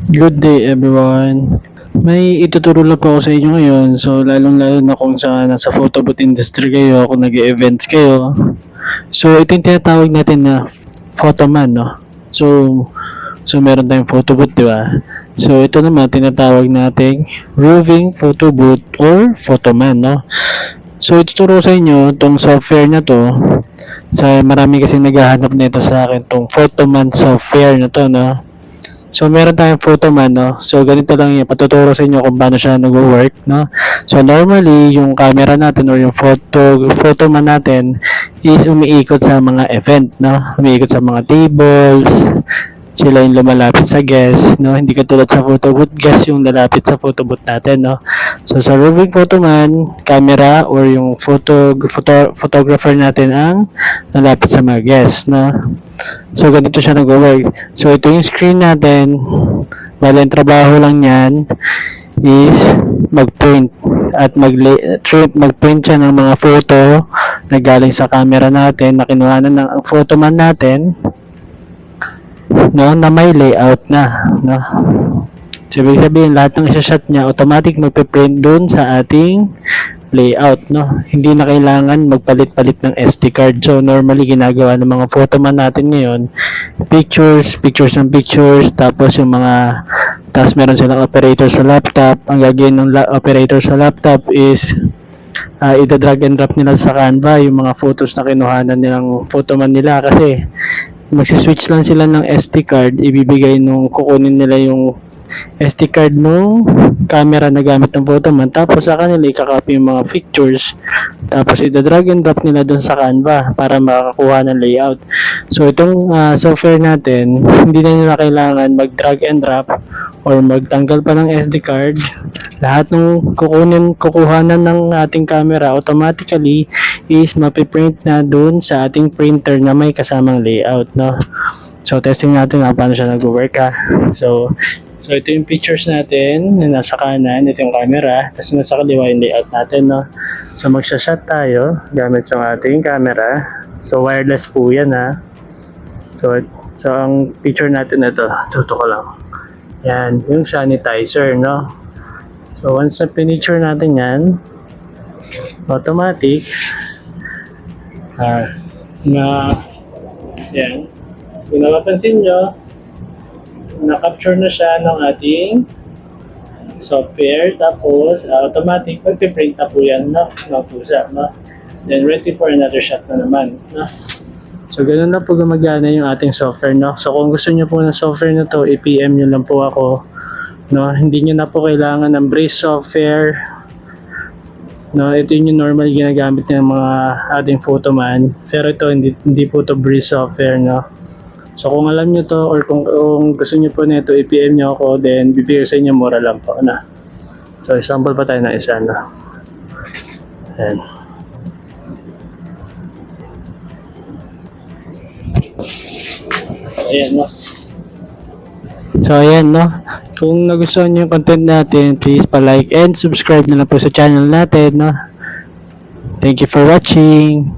Good day everyone. May ituturo lang po ako sa inyo ngayon. So lalong-lalo na kung nasa photo booth industry kayo, kung nag-events kayo. So ito yung tinatawag natin na photoman, no? So meron tayong photo booth, di ba? So ito naman tinatawag nating roving photo booth or photoman, no? So ituturo sa inyo tong software na to. Sa marami kasi naghahanap nito sa akin tong photoman software na to, no? So, meron tayong photoman, no? So, ganito lang yung patuturo sa inyo kung paano siya nag-work, no? So, normally, yung camera natin or yung photoman natin is umiikot sa mga event, no? Umiikot sa mga tables, sila yung lumalapit sa guest, no? Hindi katulad sa photo booth, guest yung lalapit sa photo booth natin, no? So, sa roving photoman, camera or yung photographer natin ang lalapit sa mga guest, no? So, ganito siya nag-work. So, ito yung screen natin. Bale, ang trabaho lang yan is mag-print at mag-print siya ng mga photo na galing sa camera natin na kinuhanan ng photoman natin, no, na may layout na, no. So, ibig sabihin, lahat ng isa-shot niya, automatic magpe-print dun sa ating layout, no. Hindi na kailangan magpalit-palit ng SD card. So, normally, ginagawa ng mga photoman natin ngayon, pictures ng pictures, tapos meron silang operator sa laptop. Ang gagawin ng operator sa laptop is, ida-drag and drop nila sa Canva yung mga photos na kinuhanan nilang photoman nila kasi magsiswitch lang sila ng SD card, ibibigay kukunin nila yung SD card nung camera na gamit ng photoman, tapos sa kanila ikakopy yung mga pictures, tapos ida-drag and drop nila dun sa Canva para makakuha ng layout. So itong software natin, hindi na nila kailangan mag-drag and drop or magtanggal pa ng SD card. Lahat ng kukuhanan ng ating camera automatically is mapiprint na dun sa ating printer na may kasamang layout, no? So testing natin paano siya nag-work, ha. So ito yung pictures natin na nasa kanan, ito yung camera, tapos nasa kaliwa yung layout natin, no? So magsha-shot tayo gamit yung ating camera. So wireless po yan, ha. So ang picture natin na ito, tuto ko lang. Yan, yung sanitizer, no? So once na pinicture natin yan, automatic, yan, kung napapansin nyo, na-capture na siya ng ating software, tapos automatic magpiprint na po yan, no? Pusa, no? Then ready for another shot na naman, no? So ganun na po gumagana yung ating software, no? So kung gusto niyo po ng software na to, i-PM nyo lang po ako, no? Hindi nyo na po kailangan ng Breeze software, no? Ito yung normal ginagamit ng mga ating photoman, pero ito hindi po to Breeze software, no? So kung alam nyo to or kung gusto nyo po nito, i-PM nyo ako, then bibigay sa inyo, mura lang po, na. So example pa tayo ng isa, na. Ayan. Ayan, no. So ayan, no. Kung nagustuhan nyo yung content natin, please pa-like and subscribe na lang po sa channel natin, no. Thank you for watching.